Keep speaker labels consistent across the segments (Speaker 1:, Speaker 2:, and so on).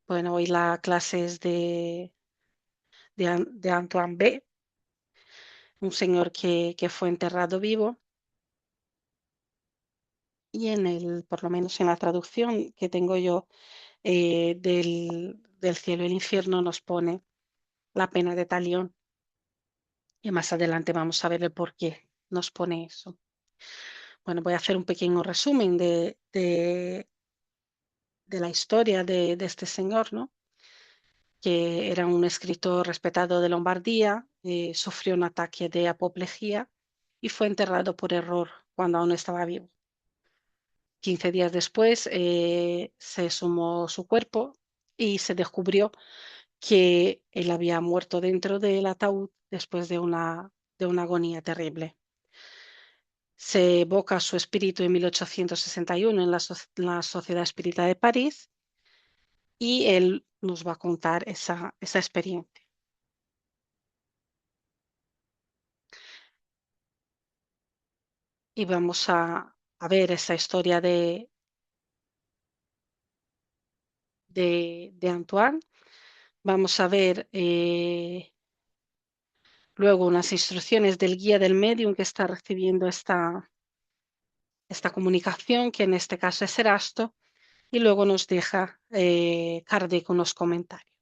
Speaker 1: Bueno, hoy la clase es de Antoine B., un señor que fue enterrado vivo y por lo menos en la traducción que tengo yo del cielo y el infierno nos pone la pena de talión y más adelante vamos a ver el por qué nos pone eso. Bueno, voy a hacer un pequeño resumen de la historia de este señor, ¿no? Que era un escritor respetado de Lombardía, sufrió un ataque de apoplejía y fue enterrado por error cuando aún estaba vivo. 15 días después se sumó su cuerpo y se descubrió que él había muerto dentro del ataúd después de una agonía terrible. Se evoca su espíritu en 1861 en la Sociedad Espírita de París y él nos va a contar esa experiencia. Y vamos a ver esa historia de Antoine. Vamos a ver luego unas instrucciones del guía del medium que está recibiendo esta comunicación, que en este caso es Erasto, y luego nos deja Kardec unos comentarios.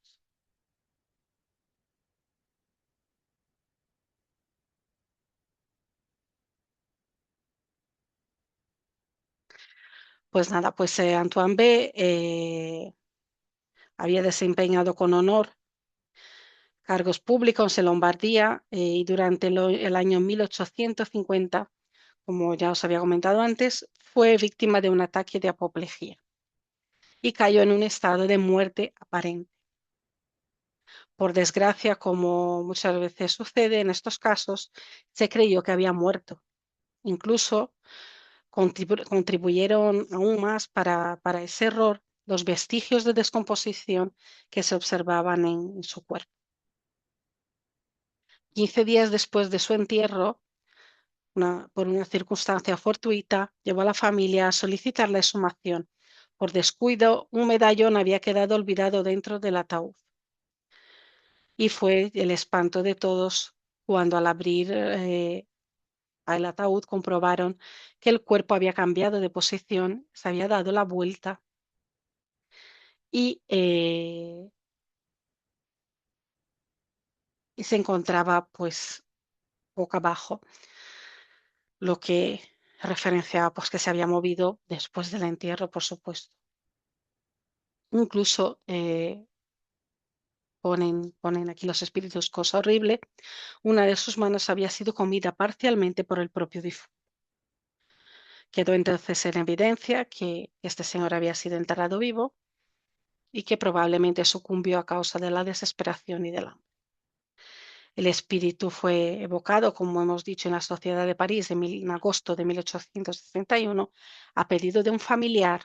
Speaker 1: Pues nada, pues Antoine B. Había desempeñado con honor cargos públicos en Lombardía y durante el año 1850, como ya os había comentado antes, fue víctima de un ataque de apoplejía y cayó en un estado de muerte aparente. Por desgracia, como muchas veces sucede en estos casos, se creyó que había muerto. Incluso contribuyeron aún más para ese error los vestigios de descomposición que se observaban en su cuerpo. 15 días después de su entierro, por una circunstancia fortuita, llevó a la familia a solicitar la exhumación. Por descuido, un medallón había quedado olvidado dentro del ataúd. Y fue el espanto de todos cuando al abrir el ataúd comprobaron que el cuerpo había cambiado de posición, se había dado la vuelta y y se encontraba pues boca abajo, lo que referenciaba pues que se había movido después del entierro, por supuesto. Incluso ponen aquí los espíritus cosa horrible, una de sus manos había sido comida parcialmente por el propio difunto. Quedó entonces en evidencia que este señor había sido enterrado vivo y que probablemente sucumbió a causa de la desesperación y del hambre. El espíritu fue evocado, como hemos dicho, en la Sociedad de París en agosto de 1861 a pedido de un familiar,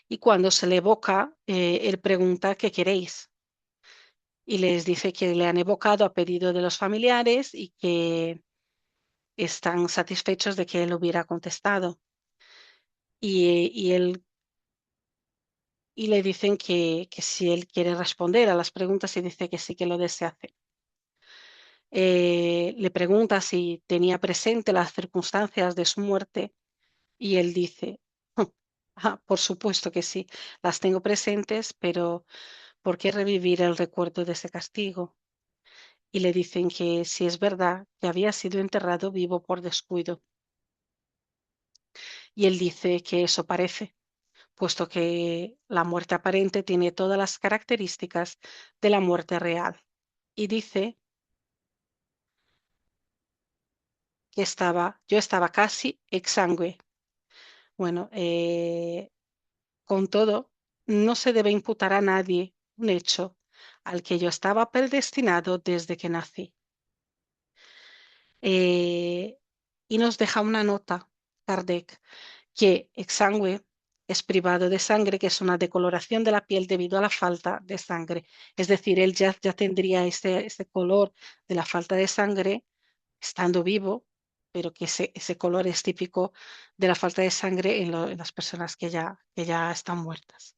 Speaker 1: y cuando se le evoca, él pregunta ¿qué queréis? Y les dice que le han evocado a pedido de los familiares y que están satisfechos de que él hubiera contestado. Y y le dicen que si él quiere responder a las preguntas y dice que sí, que lo desea hacer. Le pregunta si tenía presente las circunstancias de su muerte y él dice, "Ah, por supuesto que sí, las tengo presentes, pero ¿por qué revivir el recuerdo de ese castigo?". Y le dicen que si es verdad que había sido enterrado vivo por descuido. Y él dice que eso parece, puesto que la muerte aparente tiene todas las características de la muerte real. Y dice que yo estaba casi exangüe. Bueno, con todo, no se debe imputar a nadie un hecho al que yo estaba predestinado desde que nací. Eh, y nos deja una nota, Kardec, que exangüe es privado de sangre, que es una decoloración de la piel debido a la falta de sangre. Es decir, él ya tendría ese color de la falta de sangre estando vivo, pero que ese color es típico de la falta de sangre en las personas que ya están muertas.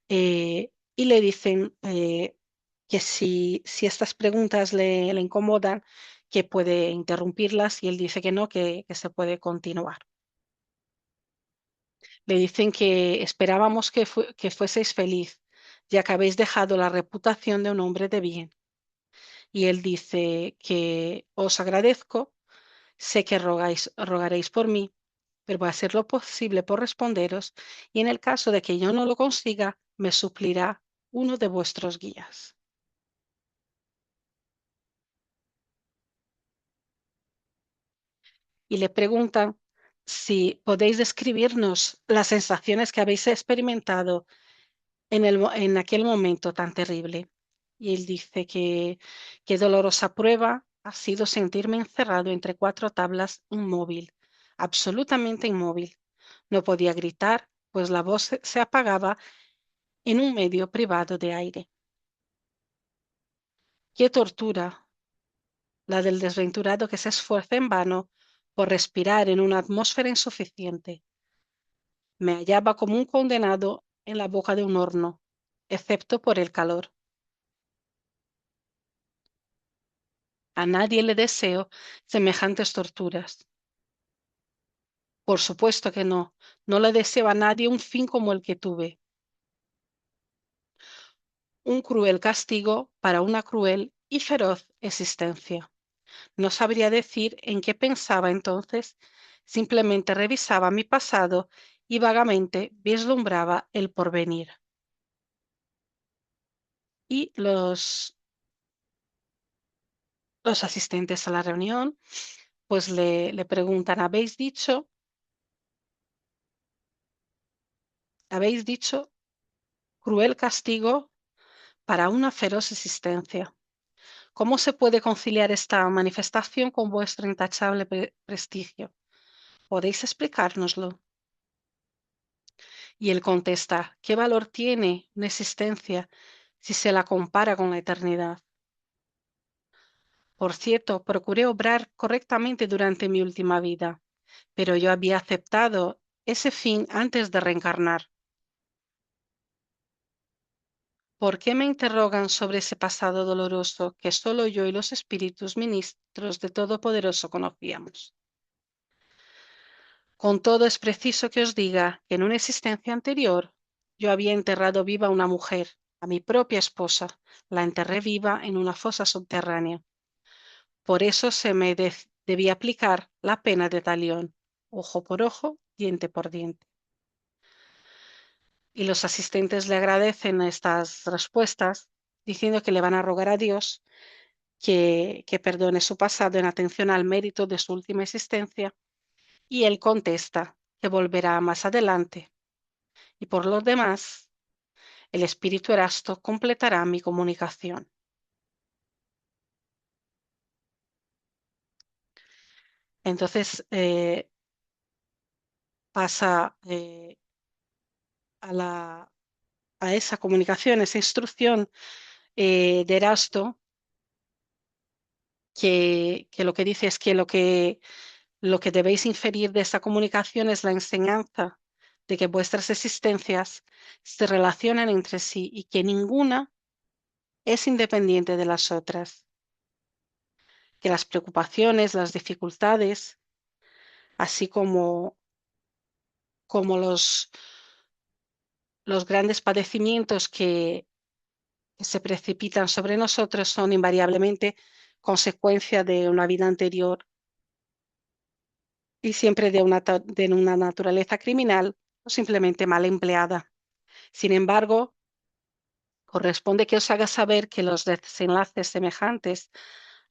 Speaker 1: y le dicen que si estas preguntas le incomodan, que puede interrumpirlas y él dice que no, que se puede continuar. Le dicen que esperábamos que fueseis feliz, ya que habéis dejado la reputación de un hombre de bien. Y él dice que os agradezco, sé que rogaréis por mí, pero voy a hacer lo posible por responderos, y en el caso de que yo no lo consiga, me suplirá uno de vuestros guías. Y le preguntan si podéis describirnos las sensaciones que habéis experimentado en aquel momento tan terrible. Y él dice que qué dolorosa prueba ha sido sentirme encerrado entre cuatro tablas inmóvil, absolutamente inmóvil. No podía gritar, pues la voz se apagaba en un medio privado de aire. Qué tortura la del desventurado que se esfuerza en vano por respirar en una atmósfera insuficiente. Me hallaba como un condenado en la boca de un horno, excepto por el calor. A nadie le deseo semejantes torturas. Por supuesto que no. No le deseo a nadie un fin como el que tuve. Un cruel castigo para una cruel y feroz existencia. No sabría decir en qué pensaba entonces. Simplemente revisaba mi pasado y vagamente vislumbraba el porvenir. Y los asistentes a la reunión pues le preguntan, habéis dicho cruel castigo para una feroz existencia? ¿Cómo se puede conciliar esta manifestación con vuestro intachable prestigio? ¿Podéis explicárnoslo? Y él contesta, ¿qué valor tiene una existencia si se la compara con la eternidad? Por cierto, procuré obrar correctamente durante mi última vida, pero yo había aceptado ese fin antes de reencarnar. ¿Por qué me interrogan sobre ese pasado doloroso que solo yo y los espíritus ministros de Todopoderoso conocíamos? Con todo es preciso que os diga que en una existencia anterior yo había enterrado viva a una mujer, a mi propia esposa, la enterré viva en una fosa subterránea. Por eso se me debía aplicar la pena de talión, ojo por ojo, diente por diente. Y los asistentes le agradecen estas respuestas, diciendo que le van a rogar a Dios que perdone su pasado en atención al mérito de su última existencia, y él contesta que volverá más adelante. Y por lo demás, el espíritu Erasto completará mi comunicación. Entonces pasa a esa comunicación, esa instrucción de Erasto, que lo que dice es que lo que debéis inferir de esta comunicación es la enseñanza de que vuestras existencias se relacionan entre sí y que ninguna es independiente de las otras, que las preocupaciones, las dificultades, así como los grandes padecimientos que se precipitan sobre nosotros son invariablemente consecuencia de una vida anterior y siempre de una naturaleza criminal o simplemente mal empleada. Sin embargo, corresponde que os haga saber que los desenlaces semejantes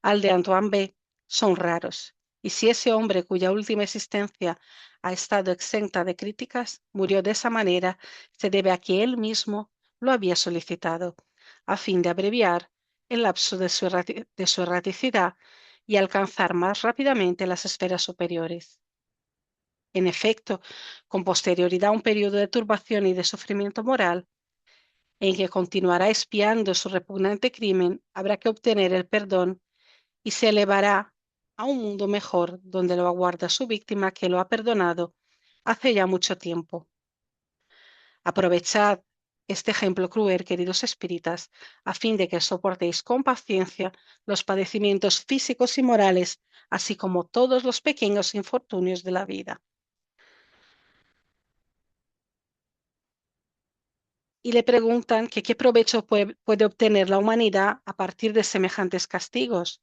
Speaker 1: al de Antoine B. son raros. Y si ese hombre cuya última existencia ha estado exenta de críticas murió de esa manera, se debe a que él mismo lo había solicitado, a fin de abreviar el lapso de su erraticidad y alcanzar más rápidamente las esferas superiores. En efecto, con posterioridad a un periodo de turbación y de sufrimiento moral, en que continuará expiando su repugnante crimen, habrá que obtener el perdón y se elevará a un mundo mejor donde lo aguarda su víctima que lo ha perdonado hace ya mucho tiempo. Aprovechad este ejemplo cruel, queridos espíritas, a fin de que soportéis con paciencia los padecimientos físicos y morales, así como todos los pequeños infortunios de la vida. Y le preguntan que qué provecho puede obtener la humanidad a partir de semejantes castigos.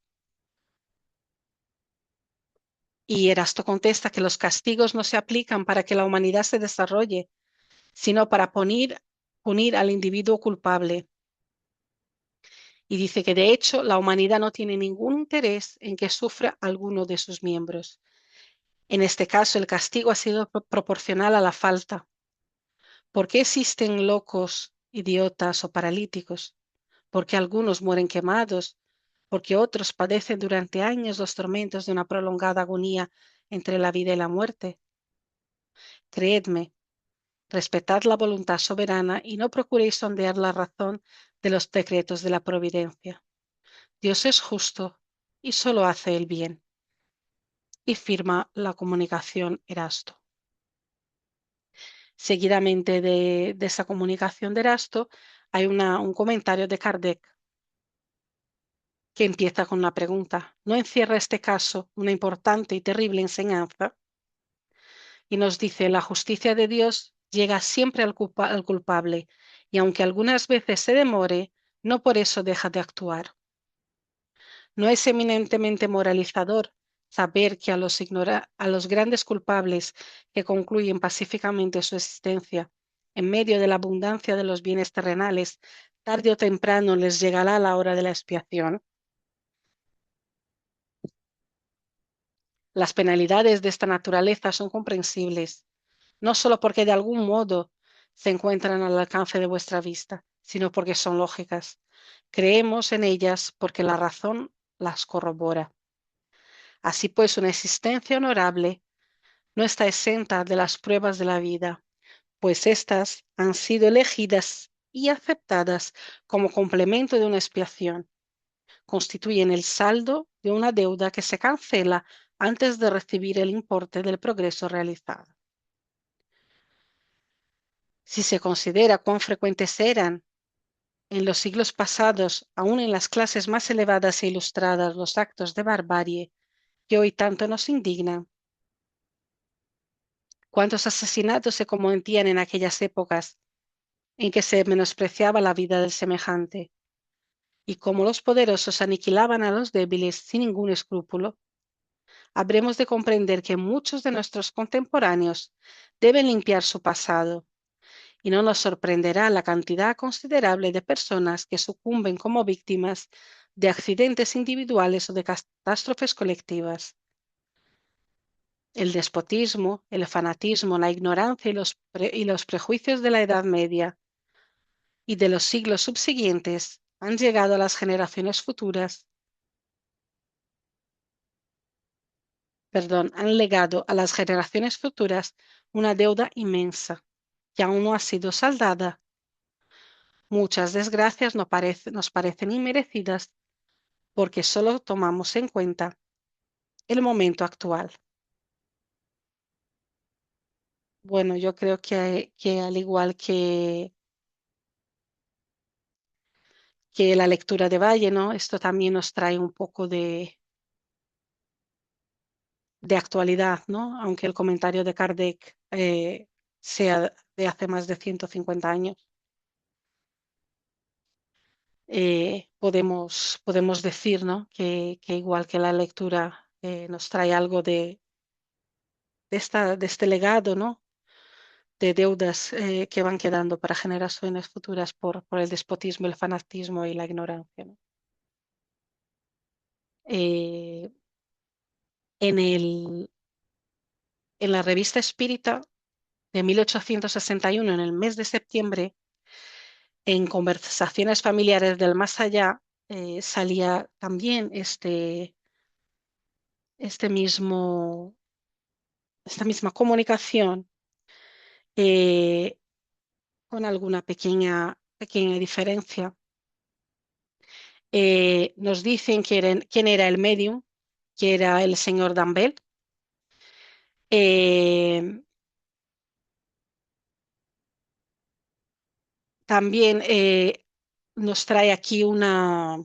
Speaker 1: Y Erasto contesta que los castigos no se aplican para que la humanidad se desarrolle, sino para punir al individuo culpable. Y dice que de hecho la humanidad no tiene ningún interés en que sufra alguno de sus miembros. En este caso, el castigo ha sido proporcional a la falta. ¿Por qué existen locos, idiotas o paralíticos? ¿Por qué algunos mueren quemados? ¿Por qué otros padecen durante años los tormentos de una prolongada agonía entre la vida y la muerte? Creedme, respetad la voluntad soberana y no procuréis sondear la razón de los decretos de la providencia. Dios es justo y solo hace el bien. Y firma la comunicación Erasto. Seguidamente de esa comunicación de Erasto hay un comentario de Kardec que empieza con una pregunta. ¿No encierra este caso una importante y terrible enseñanza? Y nos dice, la justicia de Dios llega siempre al culpable y aunque algunas veces se demore, no por eso deja de actuar. No es eminentemente moralizador saber que a los grandes culpables que concluyen pacíficamente su existencia en medio de la abundancia de los bienes terrenales, tarde o temprano les llegará la hora de la expiación. Las penalidades de esta naturaleza son comprensibles, no solo porque de algún modo se encuentran al alcance de vuestra vista, sino porque son lógicas. Creemos en ellas porque la razón las corrobora. Así pues, una existencia honorable no está exenta de las pruebas de la vida, pues éstas han sido elegidas y aceptadas como complemento de una expiación. Constituyen el saldo de una deuda que se cancela antes de recibir el importe del progreso realizado. Si se considera cuán frecuentes eran en los siglos pasados, aún en las clases más elevadas e ilustradas, los actos de barbarie que hoy tanto nos indignan, cuántos asesinatos se cometían en aquellas épocas en que se menospreciaba la vida del semejante, y cómo los poderosos aniquilaban a los débiles sin ningún escrúpulo, habremos de comprender que muchos de nuestros contemporáneos deben limpiar su pasado, y no nos sorprenderá la cantidad considerable de personas que sucumben como víctimas de accidentes individuales o de catástrofes colectivas. El despotismo, el fanatismo, la ignorancia y los prejuicios de la Edad Media y de los siglos subsiguientes han llegado a las generaciones futuras, han legado a las generaciones futuras una deuda inmensa que aún no ha sido saldada. Muchas desgracias nos parecen inmerecidas porque solo tomamos en cuenta el momento actual. Bueno, yo creo que al igual que la lectura de Valle, ¿no? Esto también nos trae un poco de actualidad, ¿no? Aunque el comentario de Kardec sea de hace más de 150 años. Podemos decir, ¿no? Que igual que la lectura nos trae algo de este legado, ¿no? De deudas que van quedando para generaciones futuras por el despotismo, el fanatismo y la ignorancia, ¿no? Eh, en en la revista Espírita de 1861, en el mes de septiembre, en Conversaciones Familiares del Más Allá, salía también este mismo, esta misma comunicación eh, con alguna pequeña diferencia. Nos dicen quién era el medium, que era el señor Dambel. Eh, También nos trae aquí una,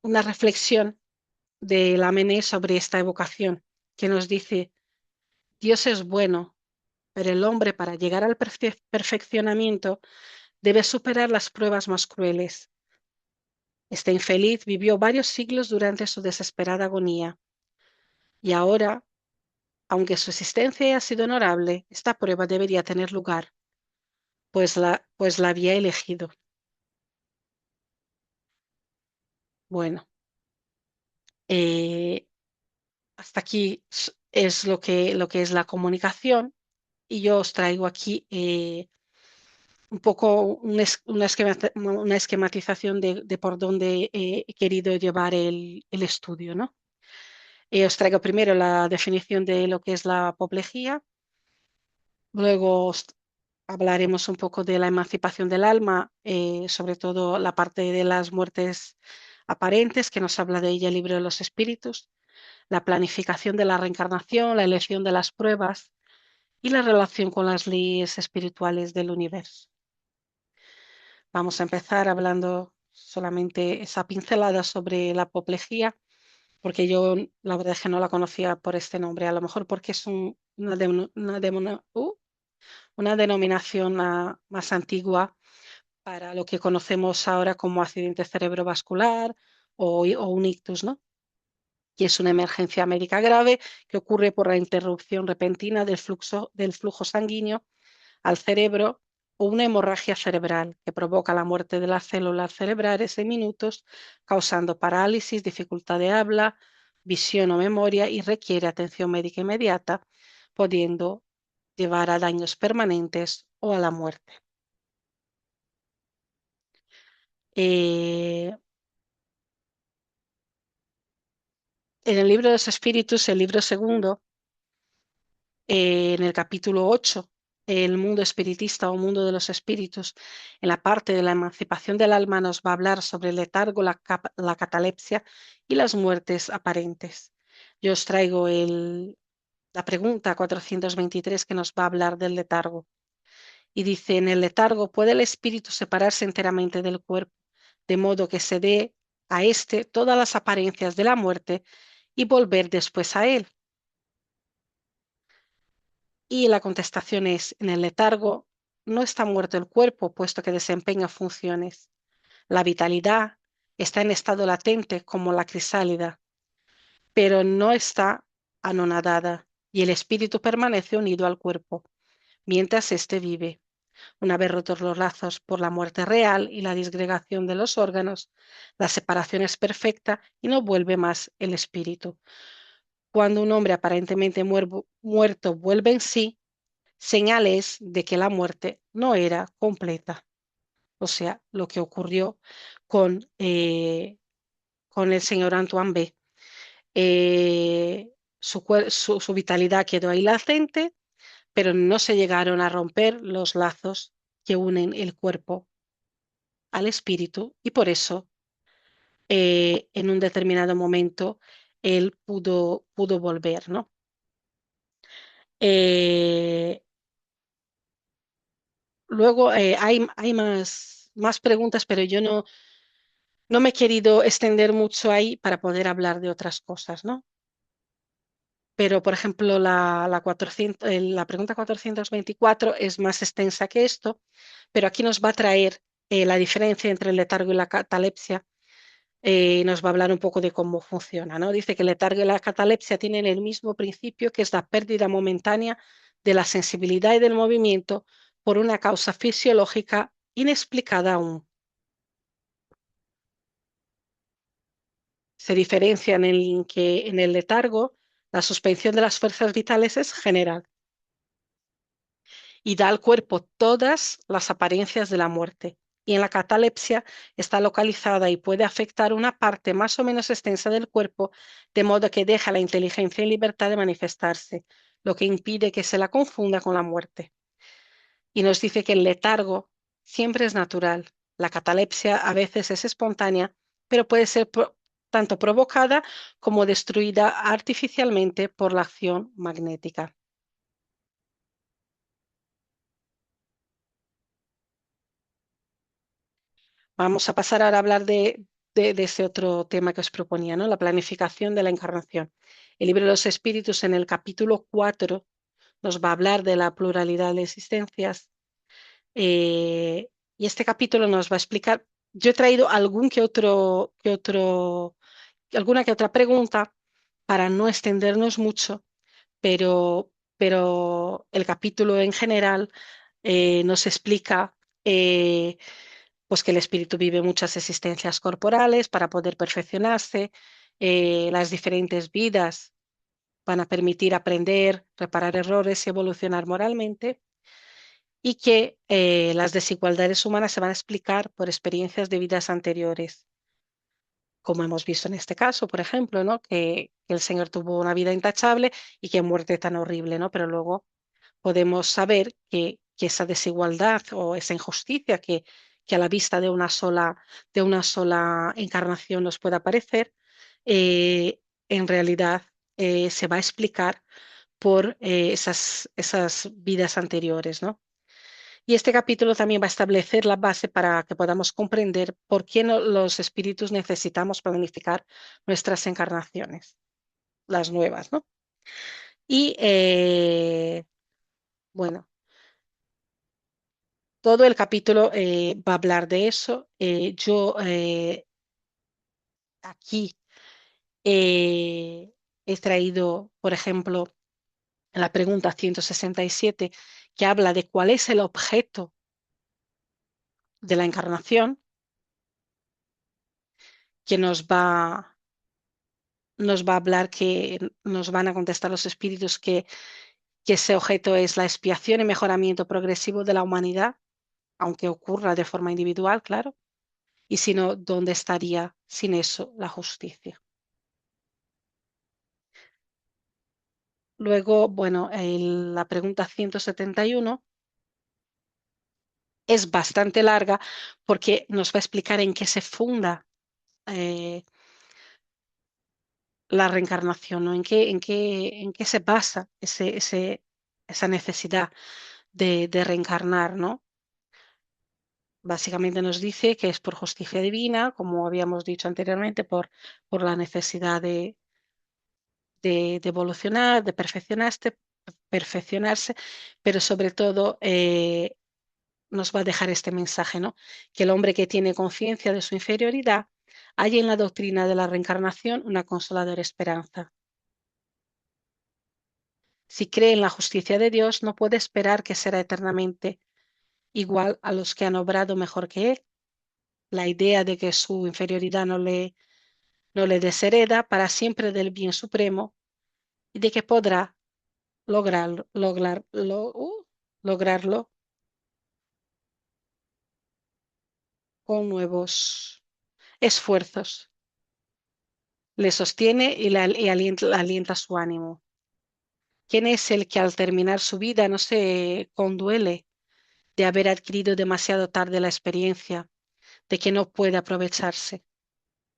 Speaker 1: una reflexión de la Mené sobre esta evocación, que nos dice, Dios es bueno, pero el hombre para llegar al perfeccionamiento debe superar las pruebas más crueles. Este infeliz vivió varios siglos durante su desesperada agonía y ahora, aunque su existencia haya sido honorable, esta prueba debería tener lugar, pues la había elegido. Bueno, eh, hasta aquí es lo que es la comunicación y yo os traigo aquí un poco una esquematización de por dónde he querido llevar el estudio, ¿no? Os traigo primero la definición de lo que es la apoplejía, luego hablaremos un poco de la emancipación del alma, sobre todo la parte de las muertes aparentes, que nos habla de ella el libro de los espíritus, la planificación de la reencarnación, la elección de las pruebas y la relación con las leyes espirituales del universo. Vamos a empezar hablando solamente esa pincelada sobre la apoplejía, porque yo la verdad es que no la conocía por este nombre, a lo mejor porque es una denominación más antigua para lo que conocemos ahora como accidente cerebrovascular o un ictus, ¿no? Y es una emergencia médica grave que ocurre por la interrupción repentina del flujo sanguíneo al cerebro o una hemorragia cerebral que provoca la muerte de las células cerebrales en minutos, causando parálisis, dificultad de habla, visión o memoria y requiere atención médica inmediata, pudiendo llevar a daños permanentes o a la muerte. Eh, en el libro de los espíritus, el libro segundo, en el capítulo 8, el mundo espiritista o mundo de los espíritus, en la parte de la emancipación del alma nos va a hablar sobre el letargo, la catalepsia y las muertes aparentes. Yo os traigo la pregunta 423 que nos va a hablar del letargo. Y dice, en el letargo, ¿puede el espíritu separarse enteramente del cuerpo, de modo que se dé a éste todas las apariencias de la muerte y volver después a él? Y la contestación es, en el letargo no está muerto el cuerpo, puesto que desempeña funciones. La vitalidad está en estado latente como la crisálida, pero no está anonadada y el espíritu permanece unido al cuerpo, mientras éste vive. Una vez rotos los lazos por la muerte real y la disgregación de los órganos, la separación es perfecta y no vuelve más el espíritu. Cuando un hombre aparentemente muerto vuelve en sí, señales de que la muerte no era completa. O sea, lo que ocurrió con, eh, con el señor Antoine B. Su vitalidad quedó ahí latente, pero no se llegaron a romper los lazos que unen el cuerpo al espíritu y por eso en un determinado momento él pudo volver, ¿no? Eh, Luego hay más preguntas, pero yo no me he querido extender mucho ahí para poder hablar de otras cosas, ¿no? Pero, por ejemplo, la pregunta 424 es más extensa que esto, pero aquí nos va a traer la diferencia entre el letargo y la catalepsia. Nos va a hablar un poco de cómo funciona, ¿no? Dice que el letargo y la catalepsia tienen el mismo principio, que es la pérdida momentánea de la sensibilidad y del movimiento por una causa fisiológica inexplicada aún. Se diferencian en que en el letargo la suspensión de las fuerzas vitales es general y da al cuerpo todas las apariencias de la muerte. Y en la catalepsia está localizada y puede afectar una parte más o menos extensa del cuerpo, de modo que deja la inteligencia en libertad de manifestarse, lo que impide que se la confunda con la muerte. Y nos dice que el letargo siempre es natural. La catalepsia a veces es espontánea, pero puede ser tanto provocada como destruida artificialmente por la acción magnética. Vamos a pasar ahora a hablar de ese otro tema que os proponía, ¿no? La planificación de la encarnación. El libro de los espíritus en el capítulo 4 nos va a hablar de la pluralidad de existencias, y este capítulo nos va a explicar. Yo he traído alguna que otra pregunta para no extendernos mucho, pero el capítulo en general nos explica pues que el espíritu vive muchas existencias corporales para poder perfeccionarse, las diferentes vidas van a permitir aprender, reparar errores y evolucionar moralmente, y que las desigualdades humanas se van a explicar por experiencias de vidas anteriores, como hemos visto en este caso, por ejemplo, ¿no? Que el Señor tuvo una vida intachable y qué muerte tan horrible, ¿no? Pero luego podemos saber que esa desigualdad o esa injusticia que a la vista de una sola encarnación nos pueda parecer, en realidad se va a explicar por esas vidas anteriores, ¿no? Y este capítulo también va a establecer la base para que podamos comprender por qué los espíritus necesitamos planificar nuestras encarnaciones, las nuevas, ¿no? Y bueno, todo el capítulo va a hablar de eso. Yo aquí he traído, por ejemplo, la pregunta 167, que habla de cuál es el objeto de la encarnación, que nos va a hablar, que nos van a contestar los espíritus que ese objeto es la expiación y mejoramiento progresivo de la humanidad, aunque ocurra de forma individual, claro. Y si no, ¿dónde estaría sin eso la justicia? Luego, bueno, la pregunta 171 es bastante larga porque nos va a explicar en qué se funda eh, la reencarnación, ¿no? En qué se basa esa necesidad de reencarnar, ¿no? Básicamente nos dice que es por justicia divina, como habíamos dicho anteriormente, por la necesidad de evolucionar, de perfeccionarse, pero sobre todo nos va a dejar este mensaje, ¿no? Que el hombre que tiene conciencia de su inferioridad halla en la doctrina de la reencarnación una consoladora esperanza. Si cree en la justicia de Dios, no puede esperar que será eternamente igual a los que han obrado mejor que él. La idea de que su inferioridad no le deshereda para siempre del bien supremo y de que podrá lograrlo con nuevos esfuerzos. Le sostiene y alienta su ánimo. ¿Quién es el que al terminar su vida no se conduele de haber adquirido demasiado tarde la experiencia, de que no puede aprovecharse?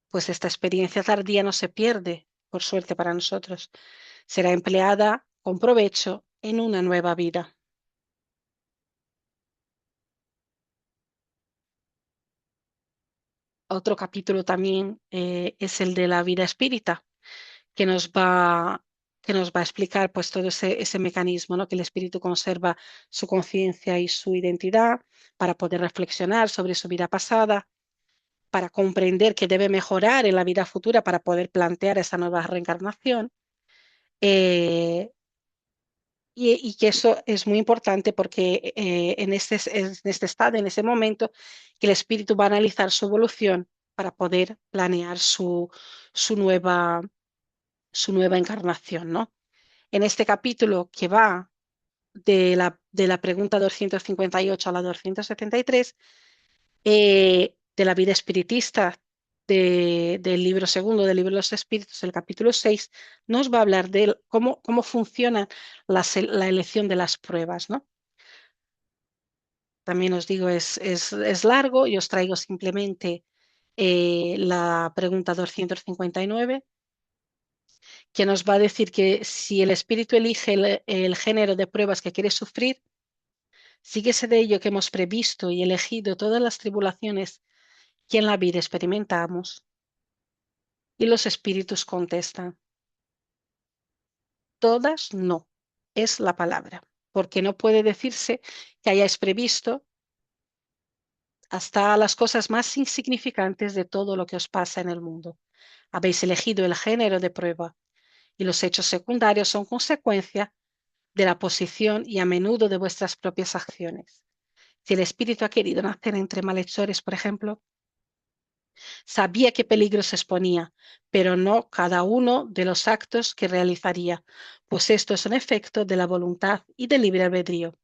Speaker 1: Pues esta experiencia tardía no se pierde, por suerte para nosotros, será empleada con provecho en una nueva vida. Otro capítulo también es el de la vida espírita, que nos va, que nos va a explicar pues todo ese mecanismo, ¿no? Que el espíritu conserva su conciencia y su identidad para poder reflexionar sobre su vida pasada, para comprender que debe mejorar en la vida futura para poder plantear esa nueva reencarnación. eh, y que eso es muy importante porque en este estado, en ese momento, que el espíritu va a analizar su evolución para poder planear su nueva encarnación, ¿no? En este capítulo que va de la pregunta 258 a la 273, de la vida espiritista del libro segundo, del libro de los espíritus, el capítulo 6, nos va a hablar de cómo funciona la elección de las pruebas, ¿no? También os digo, es largo y os traigo simplemente la pregunta 259, que nos va a decir que si el espíritu elige el género de pruebas que quiere sufrir, síguese de ello que hemos previsto y elegido todas las tribulaciones que en la vida experimentamos. Y los espíritus contestan, todas no, es la palabra, porque no puede decirse que hayáis previsto hasta las cosas más insignificantes de todo lo que os pasa en el mundo. Habéis elegido el género de prueba y los hechos secundarios son consecuencia de la posición y a menudo de vuestras propias acciones. Si el espíritu ha querido nacer entre malhechores, por ejemplo, sabía qué peligro se exponía, pero no cada uno de los actos que realizaría, pues esto es un efecto de la voluntad y del libre albedrío.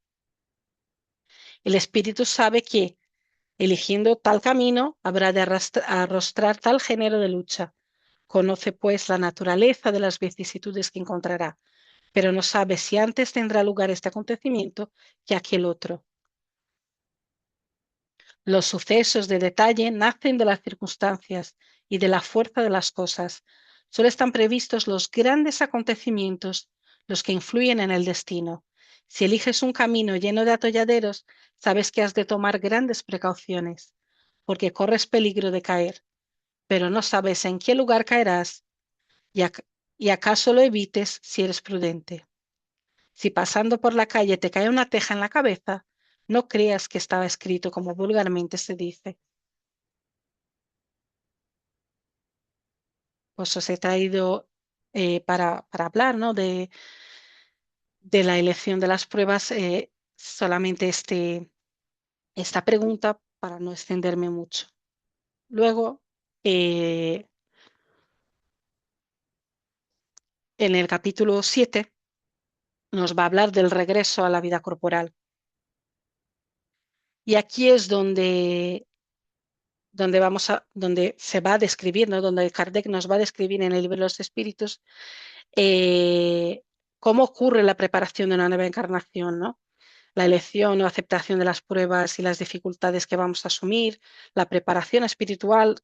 Speaker 1: El espíritu sabe que, eligiendo tal camino, habrá de arrostrar tal género de lucha. Conoce, pues, la naturaleza de las vicisitudes que encontrará, pero no sabe si antes tendrá lugar este acontecimiento que aquel otro. Los sucesos de detalle nacen de las circunstancias y de la fuerza de las cosas. Solo están previstos los grandes acontecimientos, los que influyen en el destino. Si eliges un camino lleno de atolladeros, sabes que has de tomar grandes precauciones, porque corres peligro de caer, pero no sabes en qué lugar caerás y acaso lo evites si eres prudente. Si pasando por la calle te cae una teja en la cabeza, no creas que estaba escrito como vulgarmente se dice. Pues os he traído para hablar, ¿no? de la elección de las pruebas solamente esta pregunta para no extenderme mucho. Luego, eh, en el capítulo 7 nos va a hablar del regreso a la vida corporal. Y aquí es donde se va a describir, ¿no? Donde Kardec nos va a describir en el libro de los espíritus eh, cómo ocurre la preparación de una nueva encarnación, ¿no? La elección o aceptación de las pruebas y las dificultades que vamos a asumir, la preparación espiritual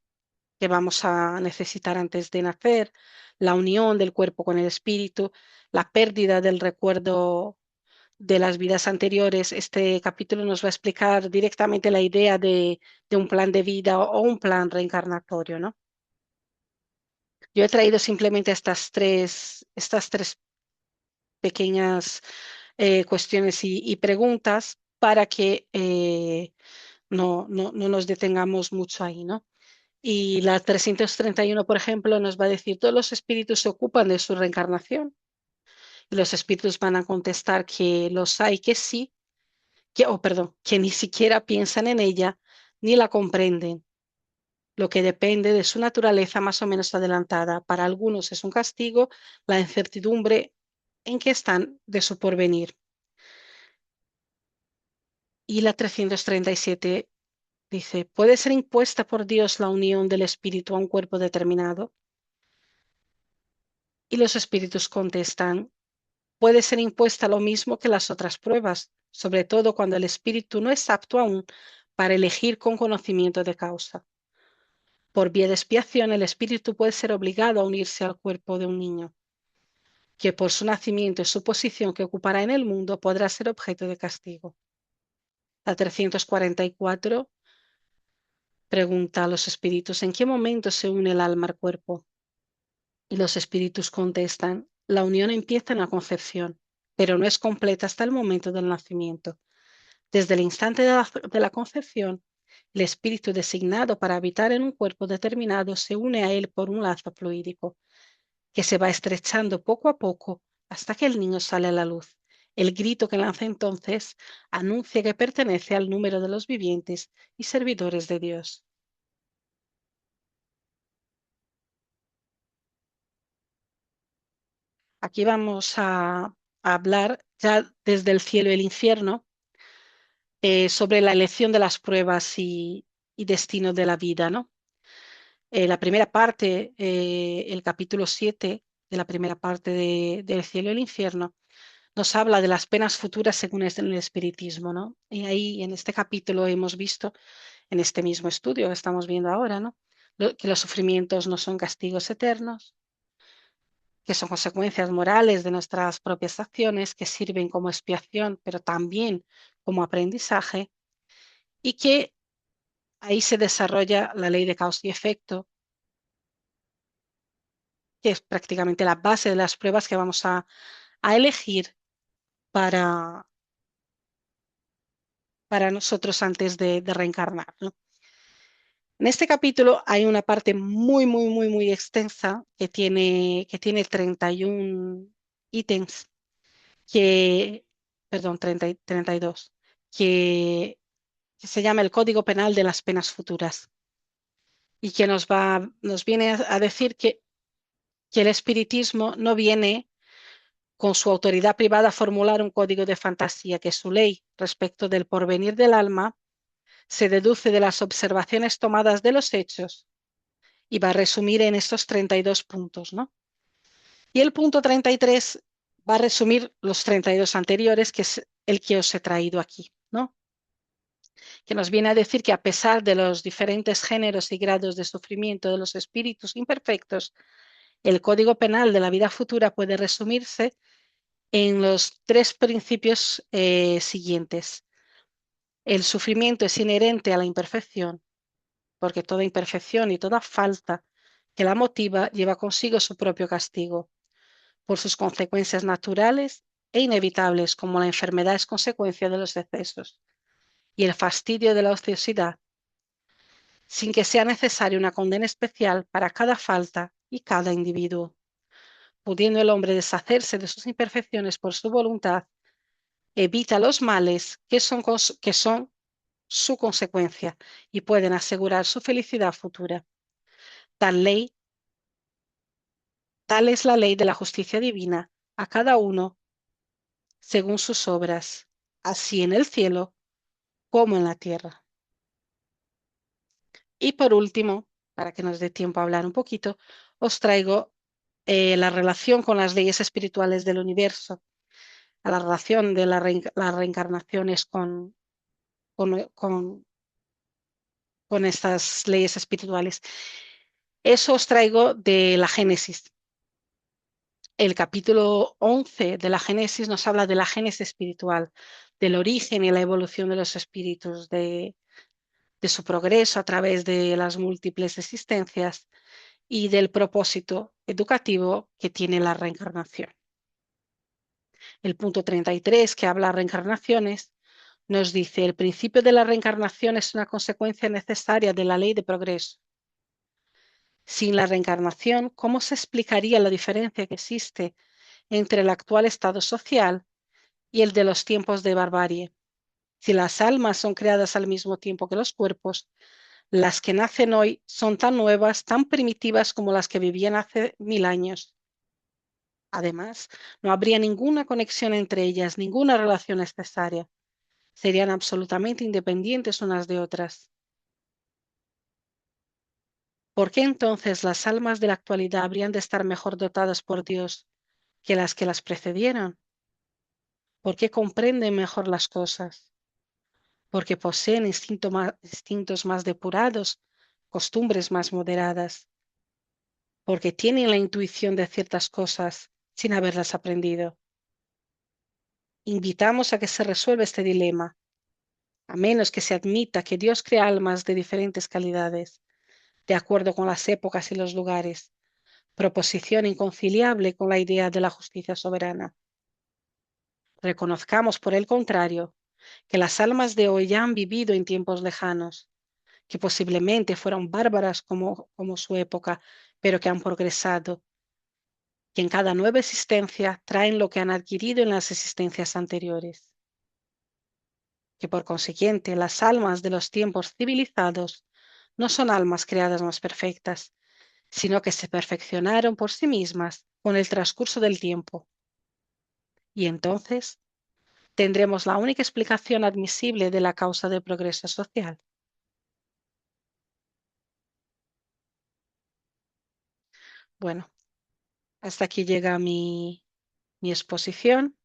Speaker 1: que vamos a necesitar antes de nacer, la unión del cuerpo con el espíritu, la pérdida del recuerdo de las vidas anteriores. Este capítulo nos va a explicar directamente la idea de un plan de vida o un plan reencarnatorio, ¿no? Yo he traído simplemente estas tres pequeñas cuestiones y preguntas para que no nos detengamos mucho ahí, ¿no? Y la 331, por ejemplo, nos va a decir, todos los espíritus se ocupan de su reencarnación. Y los espíritus van a contestar que los hay que sí, perdón, que ni siquiera piensan en ella ni la comprenden, lo que depende de su naturaleza más o menos adelantada. Para algunos es un castigo, la incertidumbre en que están de su porvenir. Y la 337 dice, ¿puede ser impuesta por Dios la unión del espíritu a un cuerpo determinado? Y los espíritus contestan, puede ser impuesta lo mismo que las otras pruebas, sobre todo cuando el espíritu no es apto aún para elegir con conocimiento de causa. Por vía de expiación, el espíritu puede ser obligado a unirse al cuerpo de un niño, que por su nacimiento y su posición que ocupará en el mundo podrá ser objeto de castigo. La 344 pregunta a los espíritus, ¿en qué momento se une el alma al cuerpo? Y los espíritus contestan, la unión empieza en la concepción, pero no es completa hasta el momento del nacimiento. Desde el instante de la concepción, el espíritu designado para habitar en un cuerpo determinado se une a él por un lazo fluídico, que se va estrechando poco a poco hasta que el niño sale a la luz. El grito que lanza entonces anuncia que pertenece al número de los vivientes y servidores de Dios. Aquí vamos a hablar ya desde el cielo y el infierno sobre la elección de las pruebas y destino de la vida, ¿no? La primera parte, el capítulo 7 de la primera parte del cielo y el infierno, nos habla de las penas futuras según es en el espiritismo, ¿no? Y ahí en este capítulo hemos visto, en este mismo estudio que estamos viendo ahora, ¿no? Que los sufrimientos no son castigos eternos, que son consecuencias morales de nuestras propias acciones, que sirven como expiación, pero también como aprendizaje, y que ahí se desarrolla la ley de causa y efecto, que es prácticamente la base de las pruebas que vamos a elegir para, para nosotros antes de reencarnar, ¿no? En este capítulo hay una parte muy, muy, muy, muy extensa que tiene 31 ítems, que, perdón, 32, que se llama el Código Penal de las Penas Futuras y que nos viene a decir que el espiritismo no viene con su autoridad privada a formular un código de fantasía, que su ley respecto del porvenir del alma se deduce de las observaciones tomadas de los hechos y va a resumir en estos 32 puntos, ¿no? Y el punto 33 va a resumir los 32 anteriores, que es el que os he traído aquí, ¿no? Que nos viene a decir que a pesar de los diferentes géneros y grados de sufrimiento de los espíritus imperfectos, el Código Penal de la vida futura puede resumirse en los tres principios siguientes. El sufrimiento es inherente a la imperfección, porque toda imperfección y toda falta que la motiva lleva consigo su propio castigo, por sus consecuencias naturales e inevitables, como la enfermedad es consecuencia de los excesos, y el fastidio de la ociosidad, sin que sea necesaria una condena especial para cada falta y cada individuo. Pudiendo el hombre deshacerse de sus imperfecciones por su voluntad, evita los males que son su consecuencia y pueden asegurar su felicidad futura. Tal ley, tal es la ley de la justicia divina, a cada uno según sus obras, así en el cielo como en la tierra. Y por último, para que nos dé tiempo a hablar un poquito, os traigo la relación con las leyes espirituales del universo, a la relación de las reencarnaciones con, con, con estas leyes espirituales. Eso os traigo de la Génesis. El capítulo 11 de la Génesis nos habla de la génesis espiritual, del origen y la evolución de los espíritus, de su progreso a través de las múltiples existencias y del propósito educativo que tiene la reencarnación. El punto 33, que habla de reencarnaciones, nos dice: el principio de la reencarnación es una consecuencia necesaria de la ley de progreso. Sin la reencarnación, ¿cómo se explicaría la diferencia que existe entre el actual estado social y el de los tiempos de barbarie? Si las almas son creadas al mismo tiempo que los cuerpos, las que nacen hoy son tan nuevas, tan primitivas como las que vivían hace 1000 años. Además, no habría ninguna conexión entre ellas, ninguna relación necesaria. Serían absolutamente independientes unas de otras. ¿Por qué entonces las almas de la actualidad habrían de estar mejor dotadas por Dios que las precedieron? ¿Por qué comprenden mejor las cosas? Porque poseen instintos más depurados, costumbres más moderadas, porque tienen la intuición de ciertas cosas sin haberlas aprendido. Invitamos a que se resuelva este dilema, a menos que se admita que Dios crea almas de diferentes calidades, de acuerdo con las épocas y los lugares, proposición inconciliable con la idea de la justicia soberana. Reconozcamos, por el contrario, que las almas de hoy ya han vivido en tiempos lejanos, que posiblemente fueron bárbaras como su época, pero que han progresado, que en cada nueva existencia traen lo que han adquirido en las existencias anteriores, que por consiguiente las almas de los tiempos civilizados no son almas creadas más perfectas, sino que se perfeccionaron por sí mismas con el transcurso del tiempo. Y entonces tendremos la única explicación admisible de la causa del progreso social. Bueno, hasta aquí llega mi exposición.